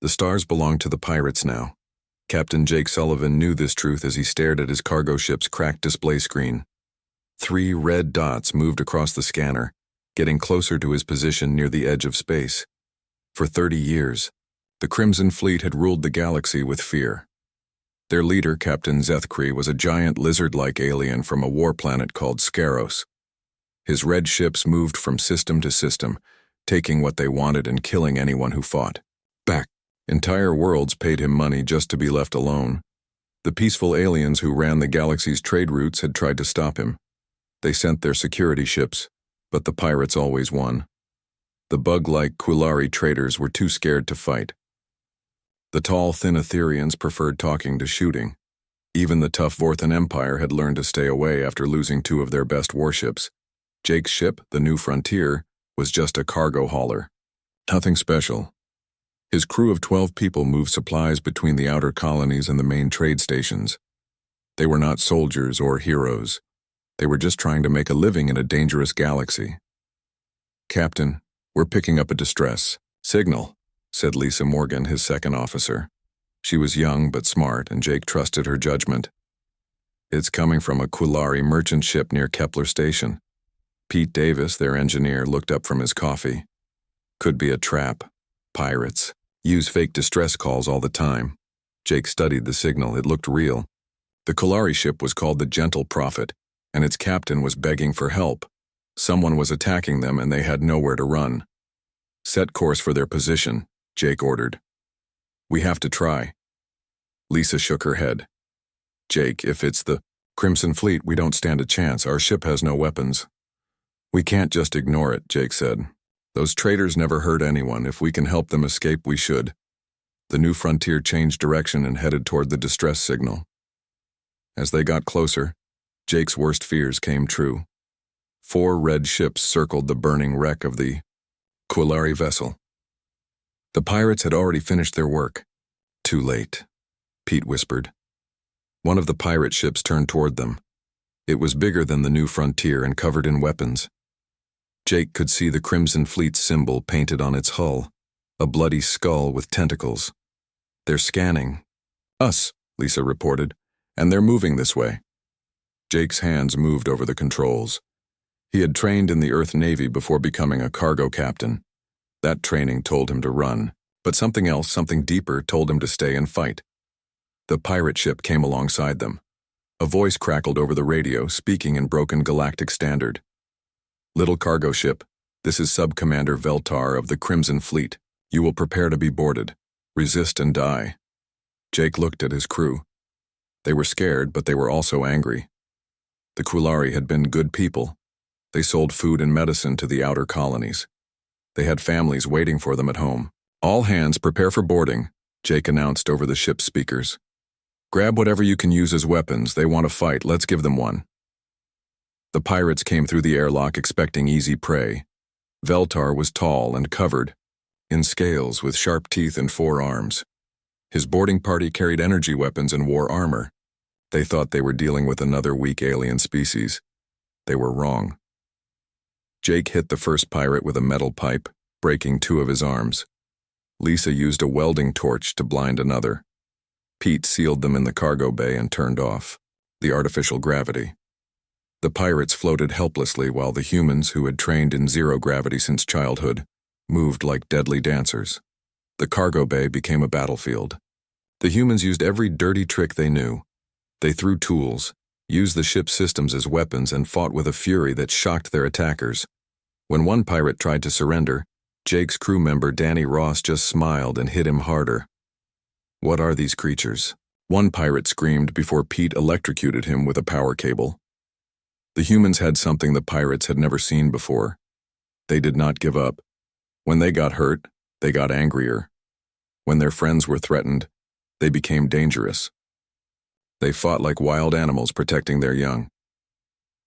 The stars belonged to the pirates now. Captain Jake Sullivan knew this truth as he stared at his cargo ship's cracked display screen. 3 red dots moved across the scanner, getting closer to his position near the edge of space. For 30 years, the Crimson Fleet had ruled the galaxy with fear. Their leader, Captain Zethkree, was a giant lizard-like alien from a war planet called Scaros. His red ships moved from system to system, taking what they wanted and killing anyone who fought. Back. Entire worlds paid him money just to be left alone. The peaceful aliens who ran the galaxy's trade routes had tried to stop him. They sent their security ships, but the pirates always won. The bug-like Quillari traders were too scared to fight. The tall, thin Etherians preferred talking to shooting. Even the tough Vorthan Empire had learned to stay away after losing 2 of their best warships. Jake's ship, the New Frontier, was just a cargo hauler. Nothing special. His crew of 12 people moved supplies between the outer colonies and the main trade stations. They were not soldiers or heroes. They were just trying to make a living in a dangerous galaxy. "Captain, we're picking up a distress signal," said Lisa Morgan, his second officer. She was young but smart, and Jake trusted her judgment. "It's coming from a Quillari merchant ship near Kepler Station." Pete Davis, their engineer, looked up from his coffee. "Could be a trap. Pirates use fake distress calls all the time." Jake studied the signal. It looked real. The Quillari ship was called the Gentle Prophet, and its captain was begging for help. Someone was attacking them, and they had nowhere to run. "Set course for their position," Jake ordered. "We have to try." Lisa shook her head. "Jake, if it's the Crimson Fleet, we don't stand a chance. Our ship has no weapons." "We can't just ignore it," Jake said. "Those traitors never hurt anyone. If we can help them escape, we should." The New Frontier changed direction and headed toward the distress signal. As they got closer, Jake's worst fears came true. 4 red ships circled the burning wreck of the Quillari vessel. The pirates had already finished their work. "Too late," Pete whispered. One of the pirate ships turned toward them. It was bigger than the New Frontier and covered in weapons. Jake could see the Crimson Fleet symbol painted on its hull, a bloody skull with tentacles. "They're scanning." "Us," Lisa reported, "and they're moving this way." Jake's hands moved over the controls. He had trained in the Earth Navy before becoming a cargo captain. That training told him to run, but something else, something deeper, told him to stay and fight. The pirate ship came alongside them. A voice crackled over the radio, speaking in broken galactic standard. "Little cargo ship, this is Sub-Commander Veltar of the Crimson Fleet. You will prepare to be boarded. Resist and die." Jake looked at his crew. They were scared, but they were also angry. The Quillari had been good people. They sold food and medicine to the outer colonies. They had families waiting for them at home. "All hands prepare for boarding," Jake announced over the ship's speakers. "Grab whatever you can use as weapons. They want to fight. Let's give them one." The pirates came through the airlock expecting easy prey. Veltar was tall and covered in scales with sharp teeth and 4 arms. His boarding party carried energy weapons and wore armor. They thought they were dealing with another weak alien species. They were wrong. Jake hit the first pirate with a metal pipe, breaking 2 of his arms. Lisa used a welding torch to blind another. Pete sealed them in the cargo bay and turned off the artificial gravity. The pirates floated helplessly while the humans, who had trained in zero gravity since childhood, moved like deadly dancers. The cargo bay became a battlefield. The humans used every dirty trick they knew. They threw tools, used the ship's systems as weapons, and fought with a fury that shocked their attackers. When one pirate tried to surrender, Jake's crew member Danny Ross just smiled and hit him harder. "What are these creatures?" one pirate screamed before Pete electrocuted him with a power cable. The humans had something the pirates had never seen before. They did not give up. When they got hurt, they got angrier. When their friends were threatened, they became dangerous. They fought like wild animals protecting their young.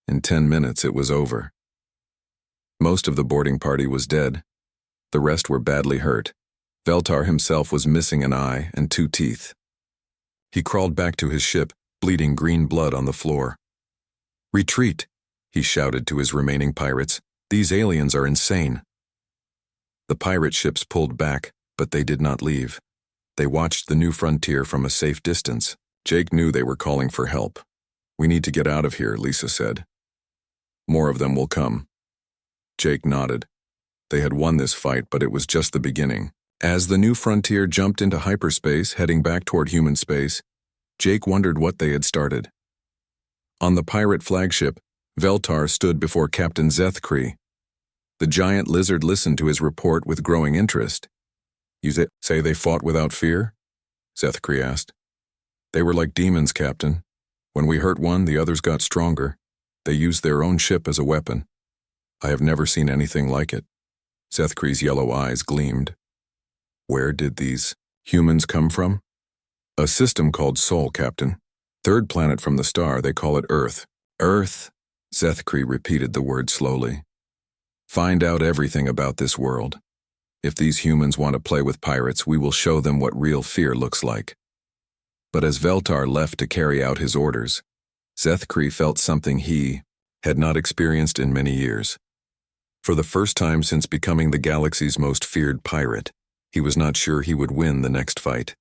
In 10 minutes, it was over. Most of the boarding party was dead. The rest were badly hurt. Veltar himself was missing an eye and 2 teeth. He crawled back to his ship, bleeding green blood on the floor. "Retreat," he shouted to his remaining pirates. "These aliens are insane." The pirate ships pulled back, but they did not leave. They watched the new frontier from a safe distance. Jake knew they were calling for help. "We need to get out of here," Lisa said. "More of them will come." Jake nodded. They had won this fight, but it was just the beginning. As the new frontier jumped into hyperspace, heading back toward human space, Jake wondered what they had started. On the pirate flagship, Veltar stood before Captain Zethkree. The giant lizard listened to his report with growing interest. "You say they fought without fear?" Zethkree asked. "They were like demons, Captain. When we hurt one, the others got stronger. They used their own ship as a weapon. I have never seen anything like it." Zethkree's yellow eyes gleamed. "Where did these humans come from?" "A system called Sol, Captain. Third planet from the star, they call it Earth." "Earth," Zethkree repeated the word slowly. "Find out everything about this world. If these humans want to play with pirates, we will show them what real fear looks like." But as Veltar left to carry out his orders, Zethkree felt something he had not experienced in many years. For the first time since becoming the galaxy's most feared pirate, he was not sure he would win the next fight.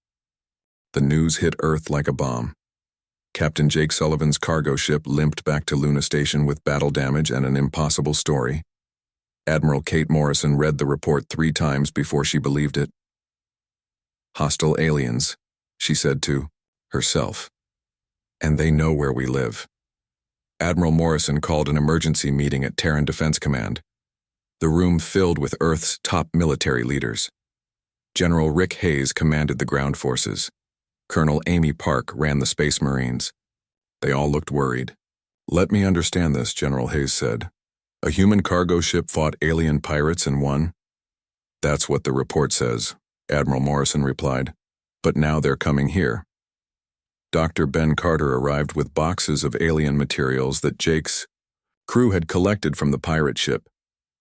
The news hit Earth like a bomb. Captain Jake Sullivan's cargo ship limped back to Luna Station with battle damage and an impossible story. Admiral Kate Morrison read the report 3 times before she believed it. "Hostile aliens," she said to herself. "And they know where we live." Admiral Morrison called an emergency meeting at Terran Defense Command. The room filled with Earth's top military leaders. General Rick Hayes commanded the ground forces. Colonel Amy Park ran the Space Marines. They all looked worried. "Let me understand this," General Hayes said. "A human cargo ship fought alien pirates and won?" "That's what the report says," Admiral Morrison replied. "But now they're coming here." Dr. Ben Carter arrived with boxes of alien materials that Jake's crew had collected from the pirate ship.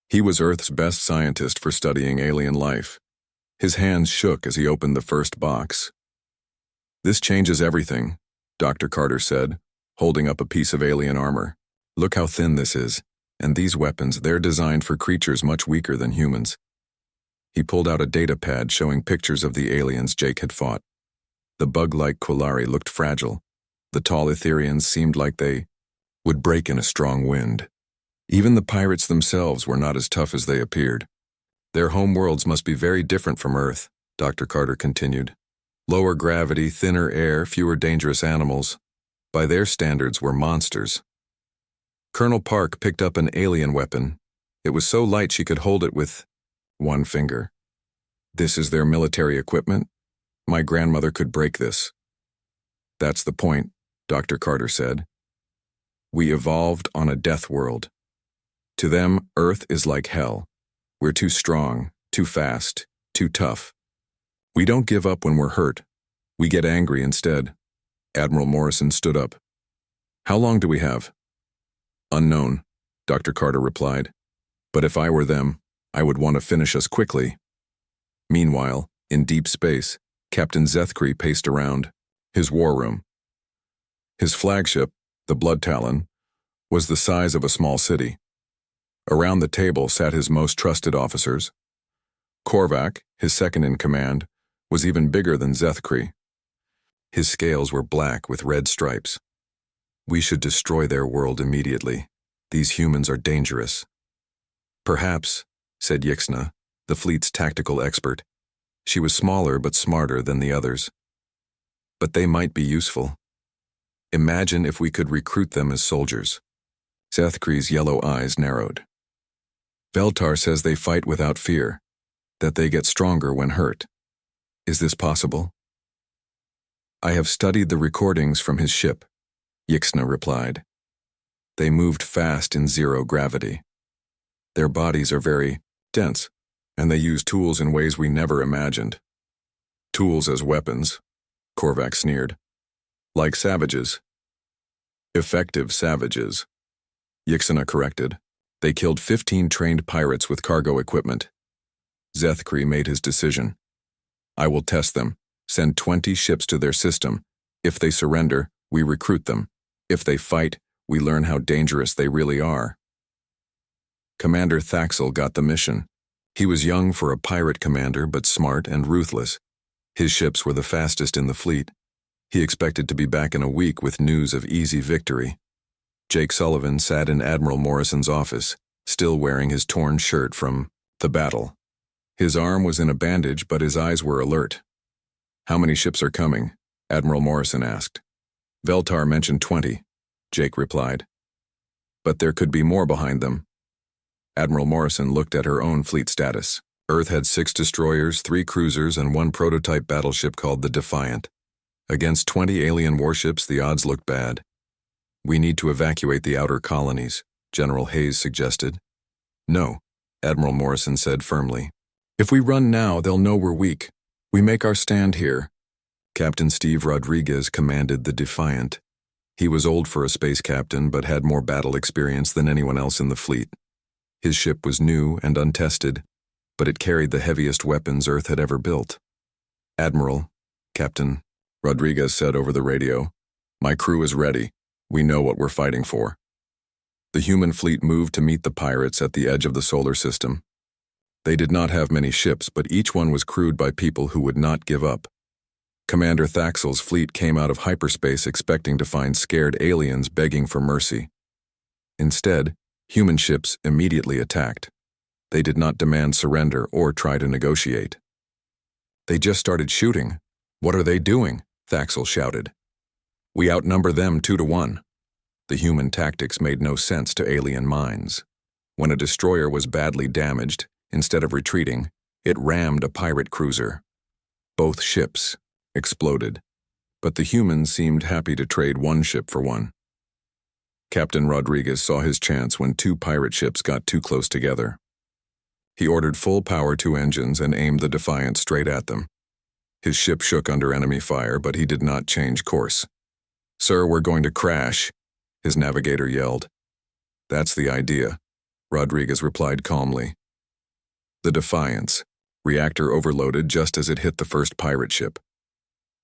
He was Earth's best scientist for studying alien life. His hands shook as he opened the first box. "This changes everything," Dr. Carter said, holding up a piece of alien armor. "Look how thin this is. And these weapons, they're designed for creatures much weaker than humans." He pulled out a data pad showing pictures of the aliens Jake had fought. The bug-like Quillari looked fragile. The tall Etherians seemed like they would break in a strong wind. Even the pirates themselves were not as tough as they appeared. "Their home worlds must be very different from Earth," Dr. Carter continued. "Lower gravity, thinner air, fewer dangerous animals. By their standards, we're monsters." Colonel Park picked up an alien weapon. It was so light she could hold it with one finger. "This is their military equipment? My grandmother could break this." "That's the point," Dr. Carter said. "We evolved on a death world. To them, Earth is like hell. We're too strong, too fast, too tough. We don't give up when we're hurt. We get angry instead." Admiral Morrison stood up. "How long do we have?" "Unknown," Dr. Carter replied. "But if I were them, I would want to finish us quickly." Meanwhile, in deep space, Captain Zethkree paced around his war room. His flagship, the Blood Talon, was the size of a small city. Around the table sat his most trusted officers. Korvac, his second in command, was even bigger than Zethkree. His scales were black with red stripes. "We should destroy their world immediately. These humans are dangerous." "Perhaps," said Yixna, the fleet's tactical expert. She was smaller but smarter than the others. "But they might be useful. Imagine if we could recruit them as soldiers." Zethkree's yellow eyes narrowed. "Veltar says they fight without fear, that they get stronger when hurt. Is this possible?" "I have studied the recordings from his ship," Yixna replied. "They moved fast in zero gravity. Their bodies are very dense, and they use tools in ways we never imagined." "Tools as weapons," Korvac sneered. "Like savages." "Effective savages," Yixna corrected. "They killed 15 trained pirates with cargo equipment." Zethkree made his decision. "I will test them, send 20 ships to their system. If they surrender, we recruit them. If they fight, we learn how dangerous they really are." Commander Thaxel got the mission. He was young for a pirate commander, but smart and ruthless. His ships were the fastest in the fleet. He expected to be back in a week with news of easy victory. Jake Sullivan sat in Admiral Morrison's office, still wearing his torn shirt from the battle. His arm was in a bandage, but his eyes were alert. "How many ships are coming?" Admiral Morrison asked. "Veltar mentioned 20, Jake replied. "But there could be more behind them." Admiral Morrison looked at her own fleet status. Earth had 6 destroyers, 3 cruisers, and 1 prototype battleship called the Defiant. Against 20 alien warships, the odds looked bad. "We need to evacuate the outer colonies," General Hayes suggested. "No," Admiral Morrison said firmly. "If we run now, they'll know we're weak. We make our stand here." Captain Steve Rodriguez commanded the Defiant. He was old for a space captain, but had more battle experience than anyone else in the fleet. His ship was new and untested, but it carried the heaviest weapons Earth had ever built. "Admiral," Captain Rodriguez said over the radio, "my crew is ready. We know what we're fighting for." The human fleet moved to meet the pirates at the edge of the solar system. They did not have many ships, but each one was crewed by people who would not give up. Commander Thaxel's fleet came out of hyperspace expecting to find scared aliens begging for mercy. Instead, human ships immediately attacked. They did not demand surrender or try to negotiate. "They just started shooting. What are they doing?" Thaxel shouted. "We outnumber them 2-1. The human tactics made no sense to alien minds. When a destroyer was badly damaged, instead of retreating, it rammed a pirate cruiser. Both ships exploded, but the humans seemed happy to trade one ship for one. Captain Rodriguez saw his chance when 2 pirate ships got too close together. He ordered full power to engines and aimed the Defiant straight at them. His ship shook under enemy fire, but he did not change course. "Sir, we're going to crash," his navigator yelled. "That's the idea," Rodriguez replied calmly. The Defiance reactor overloaded just as it hit the first pirate ship.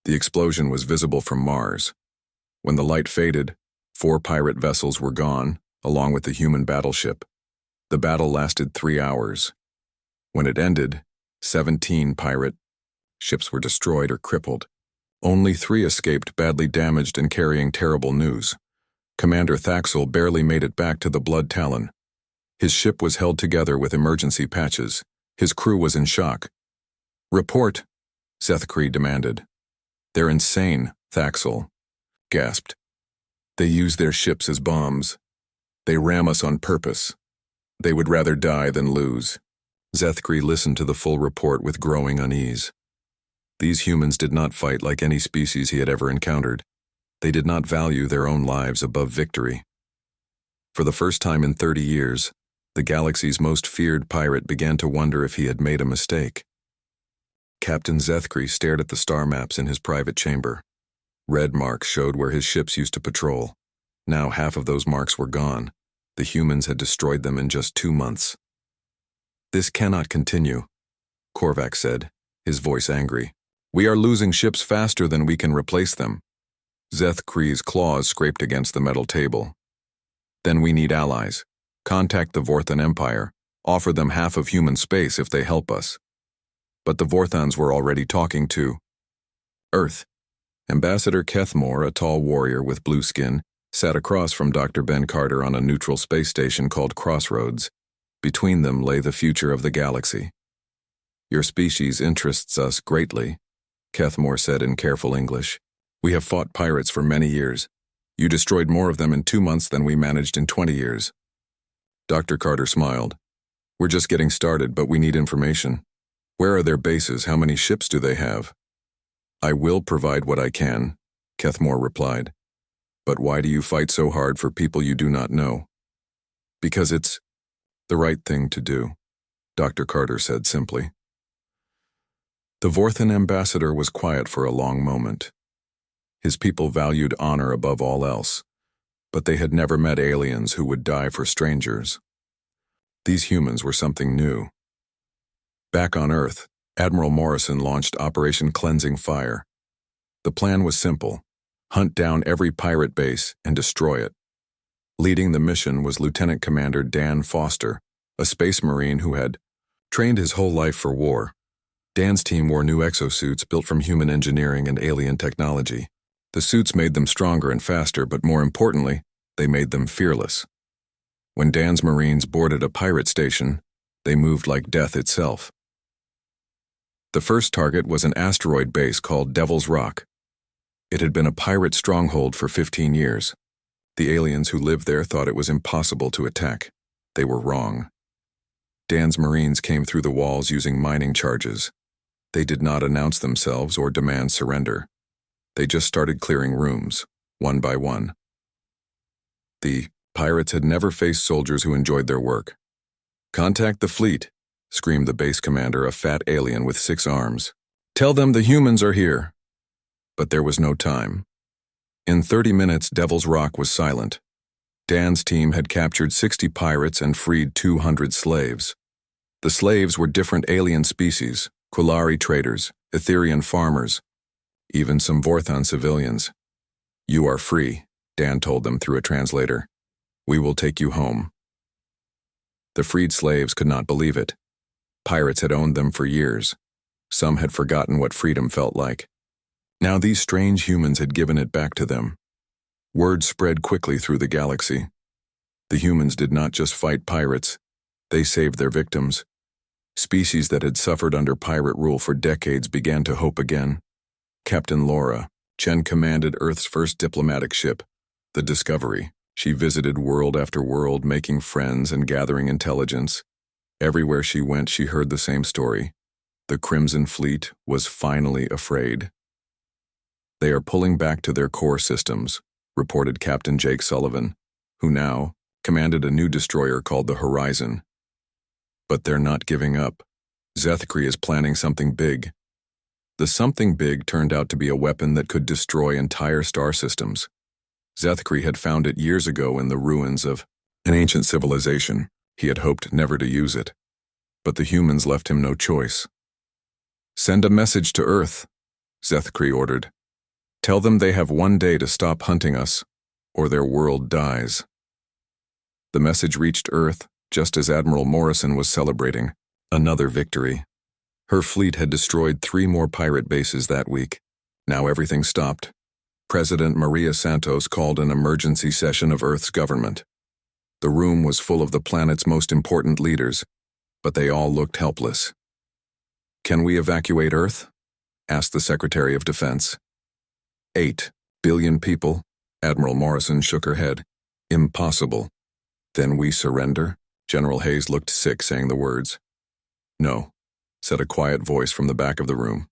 The explosion was visible from Mars. When the light faded, 4 pirate vessels were gone, along with the human battleship. The battle lasted 3 hours. When it ended, 17 pirate ships were destroyed or crippled. Only 3 escaped badly damaged and carrying terrible news. Commander Thaxel barely made it back to the Blood Talon. His ship was held together with emergency patches. His crew was in shock. "Report," Sethkree demanded. "They're insane," Thaxel gasped. "They use their ships as bombs. They ram us on purpose. They would rather die than lose." Sethkree listened to the full report with growing unease. These humans did not fight like any species he had ever encountered. They did not value their own lives above victory. For the first time in 30 years, the galaxy's most feared pirate began to wonder if he had made a mistake. Captain Sethkree stared at the star maps in his private chamber. Red marks showed where his ships used to patrol. Now half of those marks were gone. The humans had destroyed them in just 2 months. "This cannot continue," Korvac said, his voice angry. "We are losing ships faster than we can replace them." Sethkree's claws scraped against the metal table. "Then we need allies. Contact the Vorthan Empire. Offer them half of human space if they help us." But the Vorthans were already talking to Earth. Ambassador Kethmore, a tall warrior with blue skin, sat across from Dr. Ben Carter on a neutral space station called Crossroads. Between them lay the future of the galaxy. "Your species interests us greatly," Kethmore said in careful English. "We have fought pirates for many years. You destroyed more of them in 2 months than we managed in 20 years. Dr. Carter smiled. "We're just getting started, but we need information. Where are their bases? How many ships do they have?" "I will provide what I can," Kethmore replied. "But why do you fight so hard for people you do not know?" "Because it's the right thing to do," Dr. Carter said simply. The Vorthan ambassador was quiet for a long moment. His people valued honor above all else, but they had never met aliens who would die for strangers. These humans were something new. Back on Earth, Admiral Morrison launched Operation Cleansing Fire. The plan was simple: hunt down every pirate base and destroy it. Leading the mission was Lieutenant Commander Dan Foster, a space marine who had trained his whole life for war. Dan's team wore new exosuits built from human engineering and alien technology. The suits made them stronger and faster, but more importantly, they made them fearless. When Dan's Marines boarded a pirate station, they moved like death itself. The first target was an asteroid base called Devil's Rock. It had been a pirate stronghold for 15 years. The aliens who lived there thought it was impossible to attack. They were wrong. Dan's Marines came through the walls using mining charges. They did not announce themselves or demand surrender. They just started clearing rooms, one by one. The pirates had never faced soldiers who enjoyed their work. "Contact the fleet," screamed the base commander, a fat alien with 6 arms. "Tell them the humans are here." But there was no time. In 30 minutes, Devil's Rock was silent. Dan's team had captured 60 pirates and freed 200 slaves. The slaves were different alien species, Quillari traders, Etherian farmers, even some Vorthon civilians. "You are free," Dan told them through a translator. "We will take you home." The freed slaves could not believe it. Pirates had owned them for years. Some had forgotten what freedom felt like. Now these strange humans had given it back to them. Word spread quickly through the galaxy. The humans did not just fight pirates, they saved their victims. Species that had suffered under pirate rule for decades began to hope again. Captain Laura Chen commanded Earth's first diplomatic ship, the Discovery. She visited world after world, making friends and gathering intelligence. Everywhere she went, she heard the same story. The Crimson Fleet was finally afraid. "They are pulling back to their core systems," reported Captain Jake Sullivan, who now commanded a new destroyer called the Horizon. "But they're not giving up. Zethkri is planning something big." The something big turned out to be a weapon that could destroy entire star systems. Zethkri had found it years ago in the ruins of an ancient civilization. He had hoped never to use it. But the humans left him no choice. "Send a message to Earth," Zethkri ordered. "Tell them they have 1 day to stop hunting us, or their world dies." The message reached Earth just as Admiral Morrison was celebrating another victory. Her fleet had destroyed 3 more pirate bases that week. Now everything stopped. President Maria Santos called an emergency session of Earth's government. The room was full of the planet's most important leaders, but they all looked helpless. "Can we evacuate Earth?" asked the Secretary of Defense. 8 billion people, Admiral Morrison shook her head. "Impossible." "Then we surrender?" General Hayes looked sick saying the words. "No," said a quiet voice from the back of the room.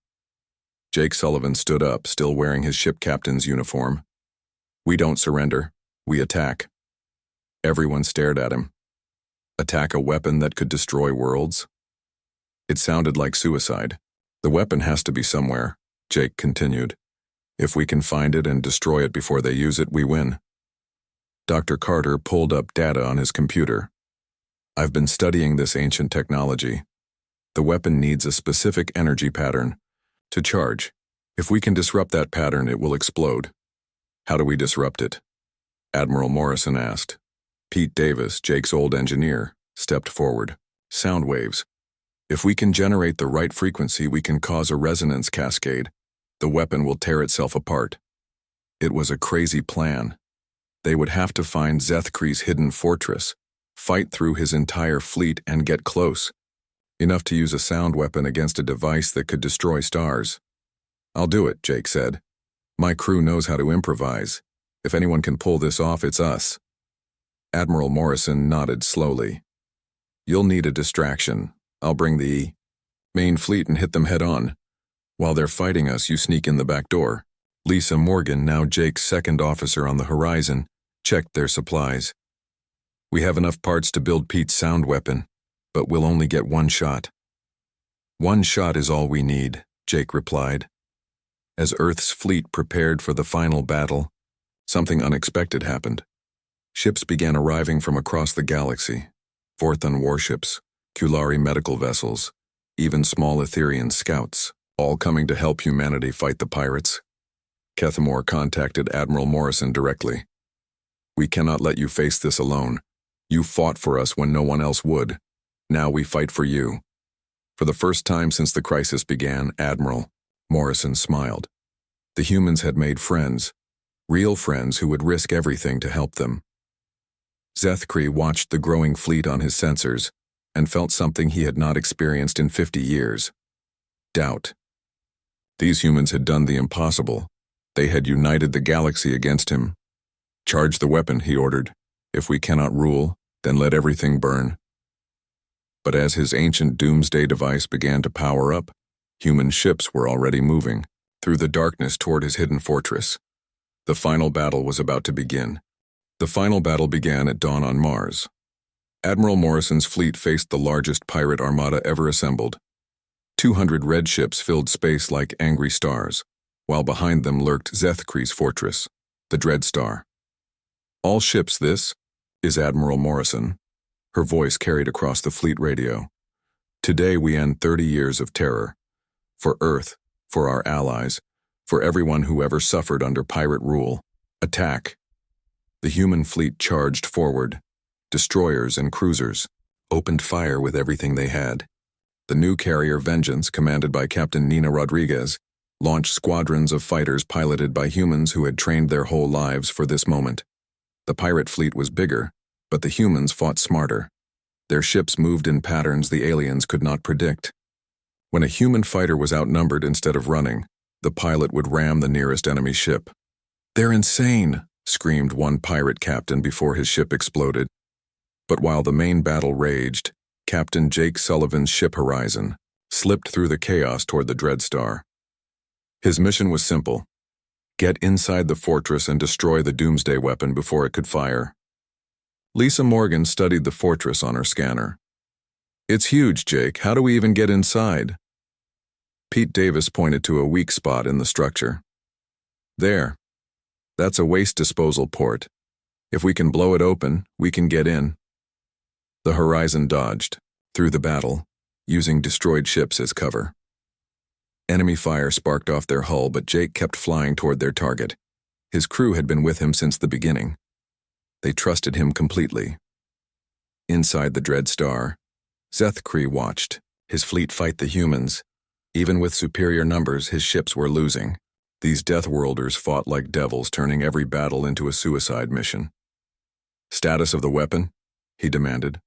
Jake Sullivan stood up, still wearing his ship captain's uniform. "We don't surrender. We attack." Everyone stared at him. Attack a weapon that could destroy worlds? It sounded like suicide. "The weapon has to be somewhere," Jake continued. "If we can find it and destroy it before they use it, we win." Dr. Carter pulled up data on his computer. "I've been studying this ancient technology. The weapon needs a specific energy pattern to charge. If we can disrupt that pattern, it will explode." "How do we disrupt it?" Admiral Morrison asked. Pete Davis, Jake's old engineer, stepped forward. "Sound waves. If we can generate the right frequency, we can cause a resonance cascade. The weapon will tear itself apart." It was a crazy plan. They would have to find Zethkri's hidden fortress, fight through his entire fleet, and get close. Enough to use a sound weapon against a device that could destroy stars. "I'll do it," Jake said. "My crew knows how to improvise. If anyone can pull this off, it's us." Admiral Morrison nodded slowly. "You'll need a distraction. I'll bring the main fleet and hit them head on. While they're fighting us, you sneak in the back door." Lisa Morgan, now Jake's second officer on the Horizon, checked their supplies. "We have enough parts to build Pete's sound weapon, but we'll only get 1 shot." "1 shot is all we need," Jake replied. As Earth's fleet prepared for the final battle, something unexpected happened. Ships began arriving from across the galaxy. Vorthon warships, Quillari medical vessels, even small Etherian scouts, all coming to help humanity fight the pirates. Kethamore contacted Admiral Morrison directly. "We cannot let you face this alone. You fought for us when no one else would. Now we fight for you." For the first time since the crisis began, Admiral Morrison smiled. The humans had made friends, real friends who would risk everything to help them. Zethkri watched the growing fleet on his sensors and felt something he had not experienced in 50 years. Doubt. These humans had done the impossible. They had united the galaxy against him. "Charge the weapon," he ordered. "If we cannot rule, then let everything burn." But as his ancient doomsday device began to power up, human ships were already moving through the darkness toward his hidden fortress. The final battle was about to begin. The final battle began at dawn on Mars. Admiral Morrison's fleet faced the largest pirate armada ever assembled. 200 red ships filled space like angry stars, while behind them lurked Zethkri's fortress, the Dread Star. "All ships, this is Admiral Morrison." Her voice carried across the fleet radio. "Today we end 30 years of terror. For Earth, for our allies, for everyone who ever suffered under pirate rule. Attack!" The human fleet charged forward. Destroyers and cruisers opened fire with everything they had. The new carrier Vengeance, commanded by Captain Nina Rodriguez, launched squadrons of fighters piloted by humans who had trained their whole lives for this moment. The pirate fleet was bigger, but the humans fought smarter. Their ships moved in patterns the aliens could not predict. When a human fighter was outnumbered instead of running, the pilot would ram the nearest enemy ship. "They're insane!" screamed one pirate captain before his ship exploded. But while the main battle raged, Captain Jake Sullivan's ship Horizon slipped through the chaos toward the Dread Star. His mission was simple: get inside the fortress and destroy the doomsday weapon before it could fire. Lisa Morgan studied the fortress on her scanner. "It's huge, Jake. How do we even get inside?" Pete Davis pointed to a weak spot in the structure. "There. That's a waste disposal port. If we can blow it open, we can get in." The Horizon dodged through the battle, using destroyed ships as cover. Enemy fire sparked off their hull, but Jake kept flying toward their target. His crew had been with him since the beginning. They trusted him completely. Inside the Dread Star, Zethkri watched his fleet fight the humans. Even with superior numbers, his ships were losing. These Deathworlders fought like devils, turning every battle into a suicide mission. "Status of the weapon?" he demanded.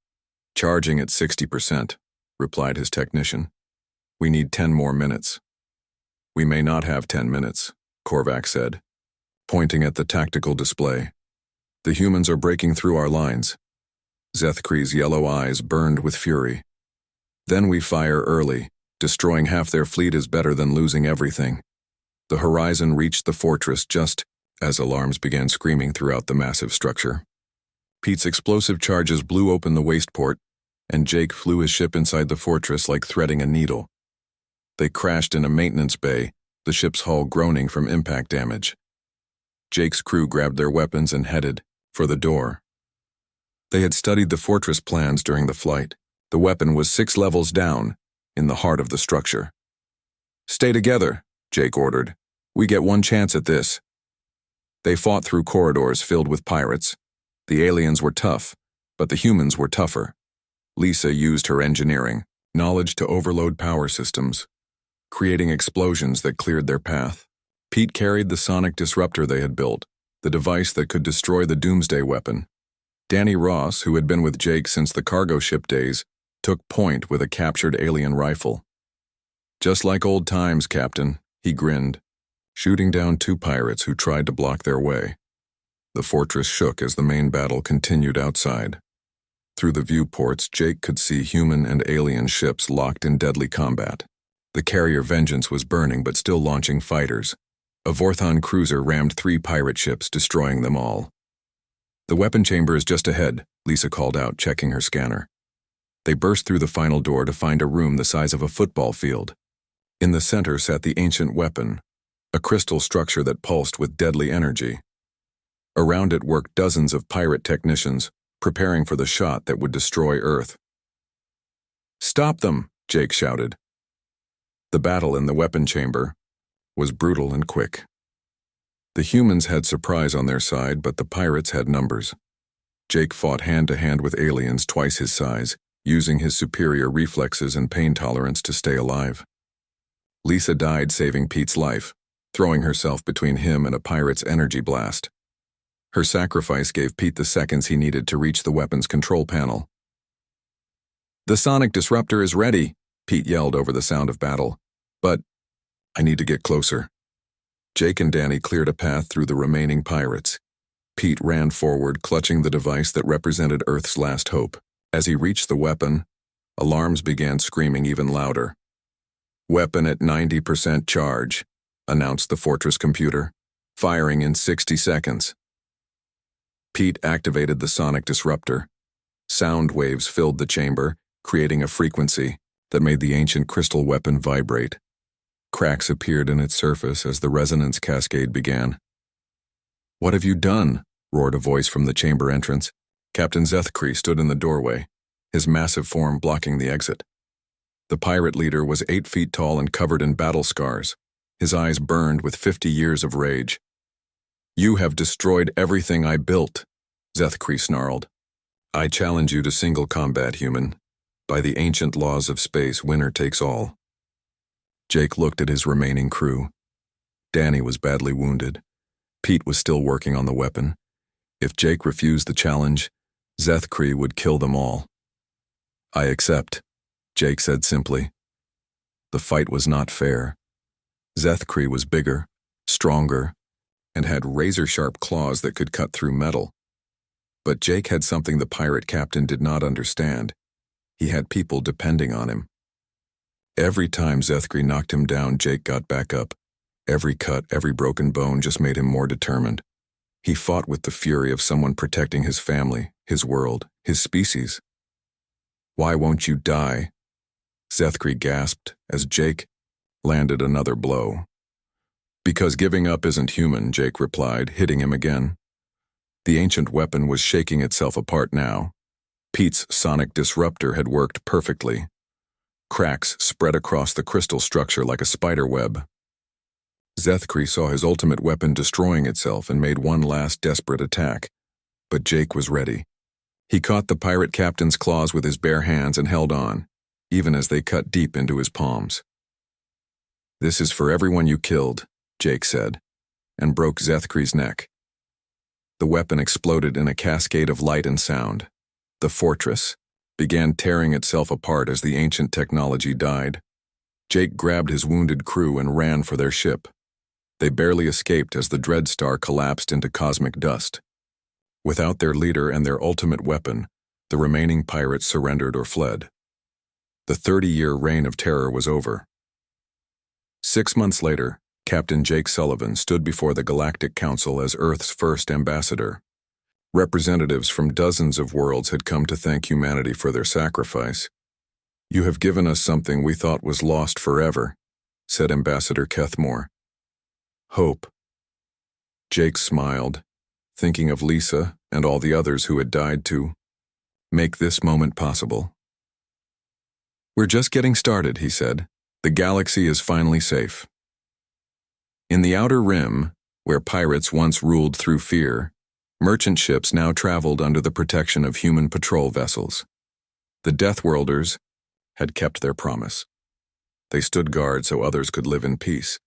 "Charging at 60%, replied his technician. "We need 10 more minutes." "We may not have 10 minutes, Korvac said, pointing at the tactical display. "The humans are breaking through our lines." Zethkri's yellow eyes burned with fury. "Then we fire early. Destroying half their fleet is better than losing everything." The Horizon reached the fortress just as alarms began screaming throughout the massive structure. Pete's explosive charges blew open the waste-port, and Jake flew his ship inside the fortress like threading a needle. They crashed in a maintenance bay, the ship's hull groaning from impact damage. Jake's crew grabbed their weapons and headed for the door. They had studied the fortress plans during the flight. The weapon was 6 levels down, in the heart of the structure. "Stay together," Jake ordered. "We get one chance at this." They fought through corridors filled with pirates. The aliens were tough, but the humans were tougher. Lisa used her engineering knowledge to overload power systems, creating explosions that cleared their path. Pete carried the sonic disruptor they had built, the device that could destroy the doomsday weapon. Danny Ross, who had been with Jake since the cargo ship days, took point with a captured alien rifle. "Just like old times, Captain," he grinned, shooting down 2 pirates who tried to block their way. The fortress shook as the main battle continued outside. Through the viewports, Jake could see human and alien ships locked in deadly combat. The carrier Vengeance was burning but still launching fighters. A Vorthon cruiser rammed 3 pirate ships, destroying them all. "The weapon chamber is just ahead," Lisa called out, checking her scanner. They burst through the final door to find a room the size of a football field. In the center sat the ancient weapon, a crystal structure that pulsed with deadly energy. Around it worked dozens of pirate technicians, preparing for the shot that would destroy Earth. "Stop them!" Jake shouted. The battle in the weapon chamber was brutal and quick. The humans had surprise on their side, but the pirates had numbers. Jake fought hand-to-hand with aliens twice his size, using his superior reflexes and pain tolerance to stay alive. Lisa died saving Pete's life, throwing herself between him and a pirate's energy blast. Her sacrifice gave Pete the seconds he needed to reach the weapon's control panel. "The sonic disruptor is ready," Pete yelled over the sound of battle. "But I need to get closer." Jake and Danny cleared a path through the remaining pirates. Pete ran forward, clutching the device that represented Earth's last hope. As he reached the weapon, alarms began screaming even louder. "Weapon at 90% charge," announced the Fortress computer, "firing in 60 seconds. Pete activated the sonic disruptor. Sound waves filled the chamber, creating a frequency that made the ancient crystal weapon vibrate. Cracks appeared in its surface as the resonance cascade began. "What have you done?" roared a voice from the chamber entrance. Captain Zethkri stood in the doorway, his massive form blocking the exit. The pirate leader was 8 feet tall and covered in battle scars. His eyes burned with 50 years of rage. "You have destroyed everything I built," Zethkri snarled. "I challenge you to single combat, human. By the ancient laws of space, winner takes all." Jake looked at his remaining crew. Danny was badly wounded. Pete was still working on the weapon. If Jake refused the challenge, Zethkri would kill them all. "I accept," Jake said simply. The fight was not fair. Zethkri was bigger, stronger, and had razor-sharp claws that could cut through metal. But Jake had something the pirate captain did not understand. He had people depending on him. Every time Zethkri knocked him down, Jake got back up. Every cut, every broken bone just made him more determined. He fought with the fury of someone protecting his family, his world, his species. "Why won't you die?" Zethkri gasped as Jake landed another blow. "Because giving up isn't human," Jake replied, hitting him again. The ancient weapon was shaking itself apart now. Pete's sonic disruptor had worked perfectly. Cracks spread across the crystal structure like a spider web. Zethkri saw his ultimate weapon destroying itself and made one last desperate attack. But Jake was ready. He caught the pirate captain's claws with his bare hands and held on, even as they cut deep into his palms. "This is for everyone you killed," Jake said, and broke Zethkri's neck. The weapon exploded in a cascade of light and sound. The fortress began tearing itself apart as the ancient technology died. Jake grabbed his wounded crew and ran for their ship. They barely escaped as the Dread Star collapsed into cosmic dust. Without their leader and their ultimate weapon, the remaining pirates surrendered or fled. The 30-year reign of terror was over. 6 months later, Captain Jake Sullivan stood before the Galactic Council as Earth's first ambassador. Representatives from dozens of worlds had come to thank humanity for their sacrifice. "You have given us something we thought was lost forever," said Ambassador Kethmore. "Hope." Jake smiled, thinking of Lisa and all the others who had died to make this moment possible. "We're just getting started," he said. "The galaxy is finally safe." In the Outer Rim, where pirates once ruled through fear, merchant ships now traveled under the protection of human patrol vessels. The Deathworlders had kept their promise. They stood guard so others could live in peace.